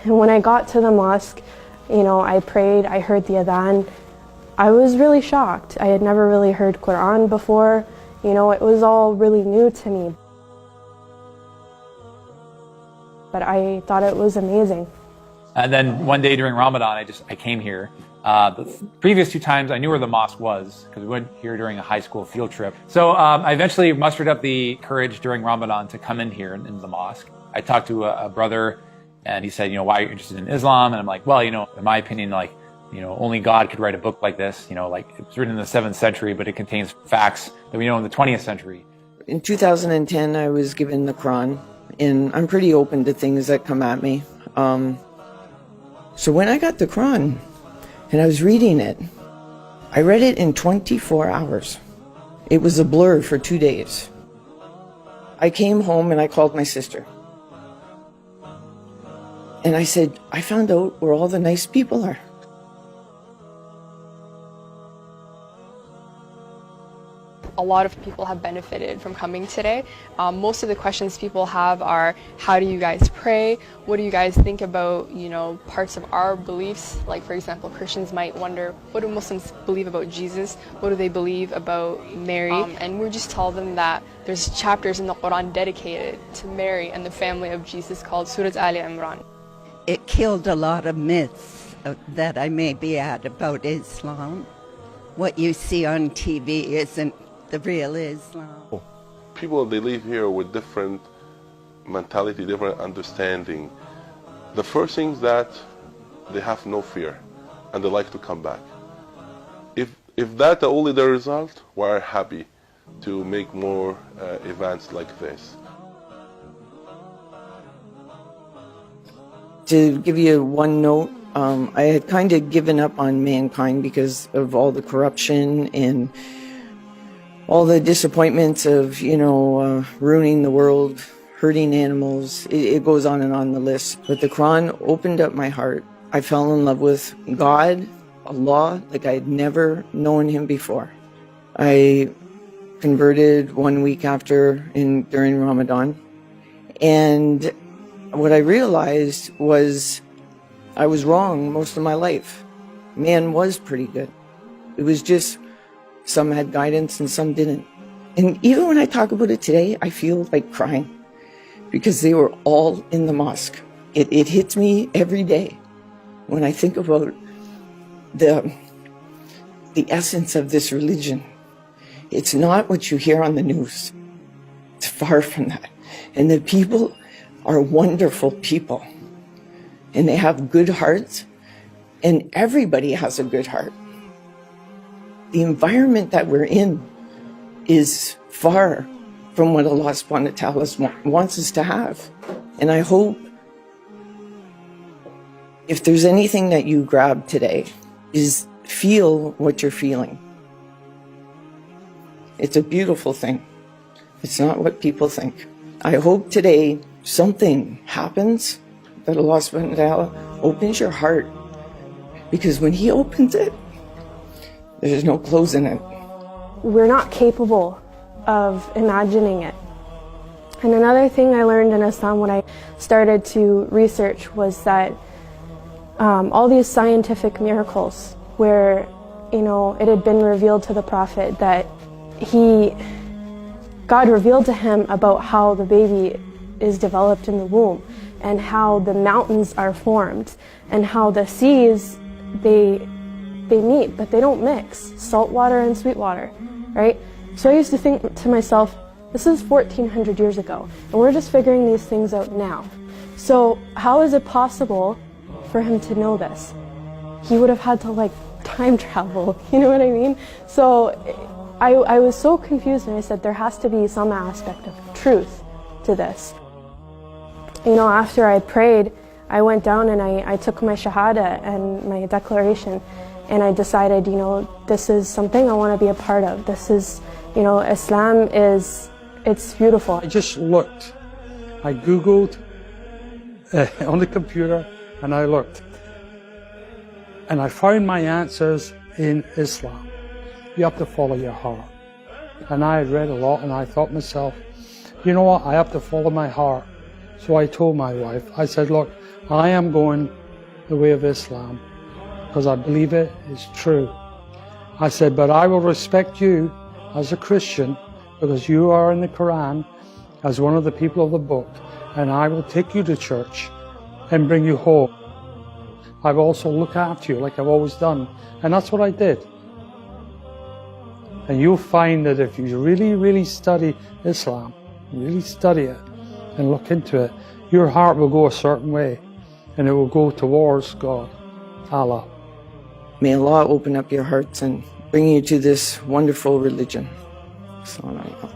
And when I got to the mosque, I prayed, I heard the adhan. I was really shocked. I had never really heard Quran before. It was all really new to me. But I thought it was amazing. And then one day during Ramadan, I came here. The previous 2 times I knew where the mosque was because we went here during a high school field trip. So I eventually mustered up the courage during Ramadan to come in here in the mosque. I talked to a brother and he said, why are you interested in Islam? And I'm like, well, in my opinion, only God could write a book like this. It was written in the 7th century, but it contains facts that we know in the 20th century. In 2010, I was given the Quran, and I'm pretty open to things that come at me. So when I got the Quran and I was reading it, I read it in 24 hours. It was a blur for 2 days. I came home and I called my sister. And I said, I found out where all the nice people are. A lot of people have benefited from coming today. Most of the questions people have are, how do you guys pray? What do you guys think about, parts of our beliefs? Like, for example, Christians might wonder, what do Muslims believe about Jesus? What do they believe about Mary? And we just tell them that there's chapters in the Quran dedicated to Mary and the family of Jesus called Surah Ali Imran. It killed a lot of myths that I may be at about Islam. What you see on TV isn't the real Islam. People, they live here with different mentality, different understanding. The first thing is that they have no fear and they like to come back. If that's only the result, we're happy to make more events like this. To give you one note, I had kind of given up on mankind because of all the corruption and all the disappointments of, ruining the world, hurting animals. It goes on and on the list. But the Quran opened up my heart. I fell in love with God, Allah, like I had never known him before. I converted 1 week during Ramadan. And what I realized was I was wrong most of my life. Man was pretty good. It was just some had guidance and some didn't. And even when I talk about it today, I feel like crying because they were all in the mosque. It hits me every day when I think about the essence of this religion. It's not what you hear on the news. It's far from that. And the people are wonderful people. And they have good hearts. And everybody has a good heart. The environment that we're in is far from what Allah subhanahu wa ta'ala wants us to have. And I hope if there's anything that you grab today is feel what you're feeling. It's a beautiful thing. It's not what people think. I hope today something happens that Allah subhanahu wa ta'ala opens your heart, because when he opens it, there's no closing it. We're not capable of imagining it. And another thing I learned in Islam when I started to research was that all these scientific miracles where, it had been revealed to the Prophet that God revealed to him about how the baby is developed in the womb and how the mountains are formed and how the seas, they meet, but they don't mix, salt water and sweet water, right? So I used to think to myself, this is 1400 years ago, and we're just figuring these things out now. So how is it possible for him to know this? He would have had to time travel, you know what I mean? So I was so confused, and I said there has to be some aspect of truth to this. After I prayed, I went down and I took my shahada and my declaration. And I decided, this is something I want to be a part of. This is, Islam it's beautiful. I just looked. I Googled on the computer and I looked. And I found my answers in Islam. You have to follow your heart. And I had read a lot and I thought to myself, you know what, I have to follow my heart. So I told my wife, I said, look, I am going the way of Islam because I believe it is true. I said, but I will respect you as a Christian because you are in the Quran as one of the people of the book, and I will take you to church and bring you home. I will also look after you like I've always done. And that's what I did. And you'll find that if you really, really study Islam, really study it and look into it, your heart will go a certain way and it will go towards God, Allah. May Allah open up your hearts and bring you to this wonderful religion. Assalamu alaikum.